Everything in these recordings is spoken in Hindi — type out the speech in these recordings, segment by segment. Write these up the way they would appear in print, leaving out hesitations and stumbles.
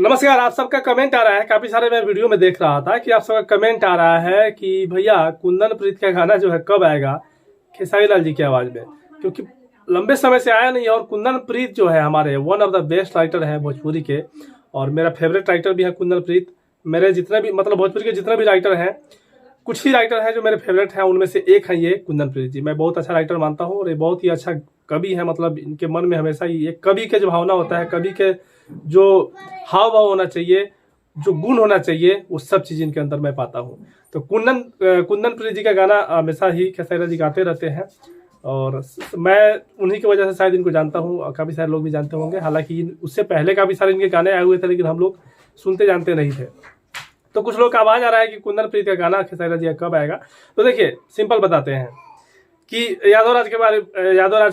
नमस्कार। आप सबका कमेंट आ रहा है, काफी सारे मैं वीडियो में देख रहा था कि आप सबका कमेंट आ रहा है कि भैया कुंदन प्रीत का गाना जो है कब आएगा खेसारी लाल जी की आवाज में, क्योंकि लंबे समय से आया नहीं। और कुंदन प्रीत जो है हमारे one of the best writer हैं भोजपुरी के, और मेरा फेवरेट राइटर भी है कुंदन प्रीत। मेरे जितने भी मतलब भोजपुरी के जितने भी राइटर हैं, कुछ ही राइटर हैं जो मेरे फेवरेट हैं, उनमें से एक है ये कुंदन प्रीत जी। मैं बहुत अच्छा राइटर मानता हूँ और ये बहुत ही अच्छा कवि है। मतलब इनके मन में हमेशा ही एक कवि के जो भावना होता है, कवि के जो हाव भाव होना चाहिए, जो गुण होना चाहिए, वो सब चीज इनके अंदर मैं पाता हूँ। तो कुंदन प्रीत जी का गाना हमेशा ही खेसारी जी गाते रहते हैं और मैं उन्हीं की वजह से शायद इनको जानता हूँ और काफ़ी सारे लोग भी जानते होंगे। हालांकि उससे पहले काफ़ी सारे इनके गाने आए हुए थे, लेकिन हम लोग सुनते जानते नहीं थे। तो कुछ लोग का आवाज़ आ रहा है कि कुंदन प्रीत का गाना खेसारी जी कब आएगा। तो देखिए, सिंपल बताते हैं कि यादव राज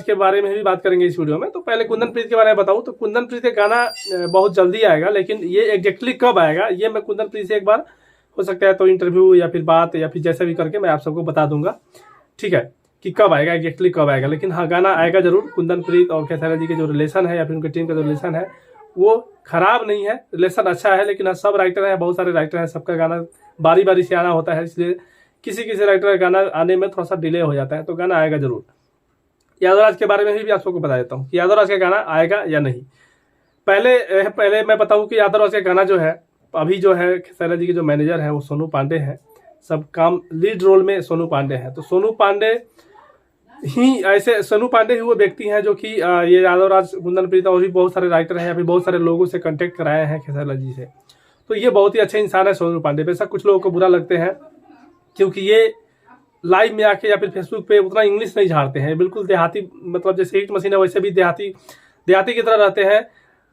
के बारे में भी बात करेंगे इस वीडियो में। तो पहले कुंदन प्रीत के बारे में बताऊं तो कुंदन प्रीत का गाना बहुत जल्दी आएगा, लेकिन ये एग्जैक्टली कब आएगा ये मैं कुंदन प्रीत से एक बार हो सकता है तो इंटरव्यू या फिर बात या फिर जैसा भी करके मैं आप सबको बता दूंगा, ठीक है, कि कब आएगा, एग्जैक्टली कब आएगा। लेकिन हाँ, गाना आएगा जरूर। कुंदन प्रीत और खेसारी जी के जो रिलेशन है या फिर उनकी टीम का जो रिलेशन है वो खराब नहीं है, रिलेशन अच्छा है। लेकिन सब राइटर हैं, बहुत सारे राइटर हैं, सबका गाना बारी बारी से आना होता है, इसलिए किसी किसी राइटर का गाना आने में थोड़ा सा डिले हो जाता है। तो गाना आएगा जरूर। यादव राज के बारे में भी आप सबको बता देता हूँ कि यादव राज का गाना आएगा या नहीं। पहले मैं बताऊँ कि यादव राज का गाना जो है अभी जो है खेसारी जी के जो मैनेजर हैं वो सोनू पांडे हैं। सब काम लीड रोल में सोनू पांडे हैं। तो सोनू पांडे ही वो व्यक्ति हैं जो कि ये यादव राज, कुंदन प्रीत और भी बहुत सारे राइटर हैं या फिर बहुत सारे लोगों से कांटेक्ट कराए हैं खेसारी जी से। तो ये बहुत ही अच्छे इंसान है सोनू पांडे। वैसा कुछ लोगों को बुरा लगते हैं क्योंकि ये लाइव में आके या फिर फेसबुक पे उतना इंग्लिश नहीं झाड़ते हैं। बिल्कुल देहाती, मतलब जैसे हिट मशीन है वैसे भी देहाती की तरह रहते हैं,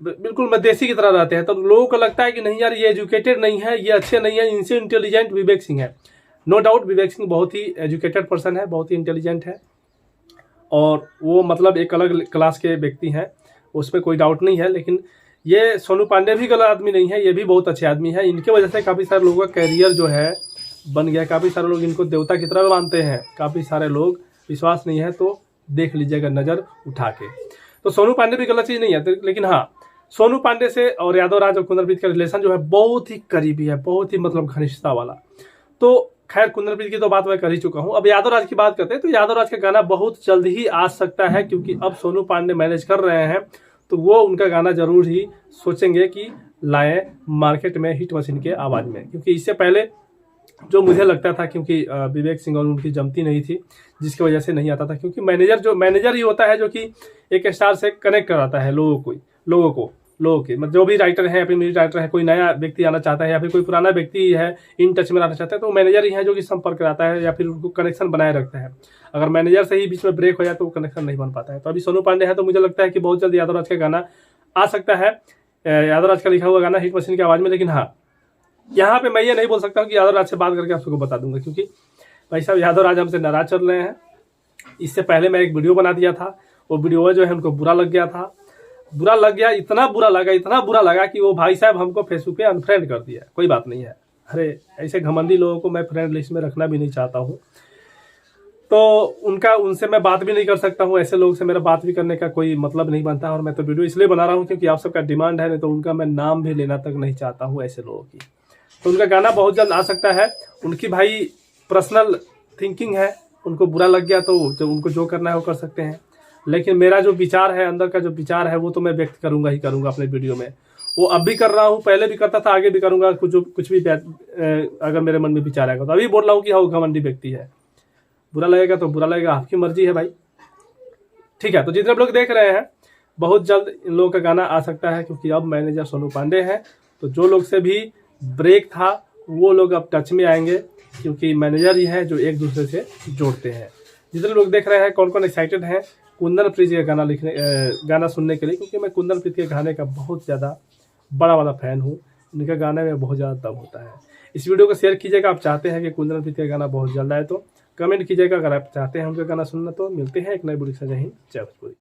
बिल्कुल मदेसी की तरह रहते हैं। तो लोगों को लगता है कि नहीं यार, ये एजुकेटेड नहीं है, ये अच्छे नहीं है, इनसे इंटेलिजेंट विवेक सिंह है। नो डाउट विवेक सिंह बहुत ही एजुकेटेड पर्सन है, बहुत ही इंटेलिजेंट है और वो मतलब एक अलग क्लास के व्यक्ति हैं, उसमें कोई डाउट नहीं है। लेकिन ये सोनू पांडे भी गलत आदमी नहीं है, ये भी बहुत अच्छे आदमी है। इनके वजह से काफ़ी सारे लोगों का कैरियर जो है बन गया। काफ़ी सारे लोग इनको देवता की तरह मानते हैं, काफ़ी सारे लोग। विश्वास नहीं है तो देख लीजिएगा नज़र उठा के। तो सोनू पांडे भी गलत चीज़ नहीं है, लेकिन हाँ, सोनू पांडे से और यादव राज और कुंदन प्रीत का रिलेशन जो है बहुत ही करीबी है, बहुत ही मतलब घनिष्ठता वाला। तो खैर, कुंदन प्रीत की तो बात मैं कर ही चुका हूँ। अब यादव राज की बात करते हैं तो यादव राज का गाना बहुत जल्द ही आ सकता है, क्योंकि अब सोनू पांडे मैनेज कर रहे हैं तो वो उनका गाना जरूर ही सोचेंगे कि लाएं मार्केट में हिट मशीन के आवाज़ में। क्योंकि इससे पहले जो मुझे लगता था, क्योंकि विवेक सिंह और उनकी जमती नहीं थी, जिसकी वजह से नहीं आता था। क्योंकि मैनेजर ही होता है जो कि एक स्टार से कनेक्ट कराता है लोगों के मतलब जो भी राइटर हैं या फिर म्यूजिक राइटर है, कोई नया व्यक्ति आना चाहता है या फिर कोई पुराना व्यक्ति है इन टच में आना चाहता है, तो मैनेजर ही है जो कि संपर्क कराता है या फिर उनको कनेक्शन बनाए रखता है। अगर मैनेजर से ही बीच में ब्रेक हो जाए तो वो कनेक्शन नहीं बन पाता है। तो अभी सोनू पांडे है तो मुझे लगता है कि बहुत जल्द यादव राज का गाना आ सकता है, यादव राज का लिखा हुआ गाना हिट मशीन की आवाज़ में। लेकिन हाँ, यहाँ पे मैं ये नहीं बोल सकता हूँ कि यादव राज से बात करके आप सबको बता दूंगा, क्योंकि भाई साहब यादव राज हमसे नाराज चल रहे हैं। इससे पहले मैं एक वीडियो बना दिया था, वो वीडियो जो है उनको बुरा लग गया, इतना बुरा लगा कि वो भाई साहब हमको फेसबुक पे अनफ्रेंड कर दिया। कोई बात नहीं है, अरे ऐसे घमंडी लोगों को मैं फ्रेंड लिस्ट में रखना भी नहीं चाहता हूँ, तो उनसे मैं बात भी नहीं कर सकता हूँ। ऐसे लोगों से मेरा बात भी करने का कोई मतलब नहीं बनता। और मैं तो वीडियो इसलिए बना रहा हूँ क्योंकि आप सबका डिमांड है, नहीं तो उनका मैं नाम भी लेना तक नहीं चाहता हूँ ऐसे लोगों की। तो उनका गाना बहुत जल्द आ सकता है। उनकी भाई पर्सनल थिंकिंग है, उनको बुरा लग गया तो उनको जो करना है वो कर सकते हैं। लेकिन मेरा जो विचार है, अंदर का जो विचार है, वो तो मैं व्यक्त करूंगा ही करूंगा अपने वीडियो में। वो अब भी कर रहा हूँ, पहले भी करता था, आगे भी करूंगा। कुछ भी अगर मेरे मन में विचार आएगा तो अभी बोल रहा हूँ कि हाँ, वो घमंडी व्यक्ति है। बुरा लगेगा तो बुरा लगेगा, आपकी मर्जी है भाई, ठीक है। तो जितने लोग देख रहे हैं, बहुत जल्द इन लोगों का गाना आ सकता है, क्योंकि अब मैनेजर सोनू पांडे हैं। तो जो लोग से भी ब्रेक था वो लोग अब टच में आएंगे, क्योंकि मैनेजर ही है जो एक दूसरे से जोड़ते हैं। जितने लोग देख रहे हैं, कौन कौन एक्साइटेड हैं कुंदन प्रीत का गाना सुनने के लिए, क्योंकि मैं कुंदन प्रीत के गाने का बहुत ज़्यादा बड़ा वाला फैन हूँ। उनके गाने में बहुत ज़्यादा दम होता है। इस वीडियो को शेयर कीजिएगा, आप चाहते हैं कि कुंदन प्रीत का गाना बहुत जल्द आए तो कमेंट कीजिएगा। अगर आप चाहते हैं उनका गाना सुनना तो मिलते हैं एक नई वीडियो से। जय हिंद, जय भोजपुरी।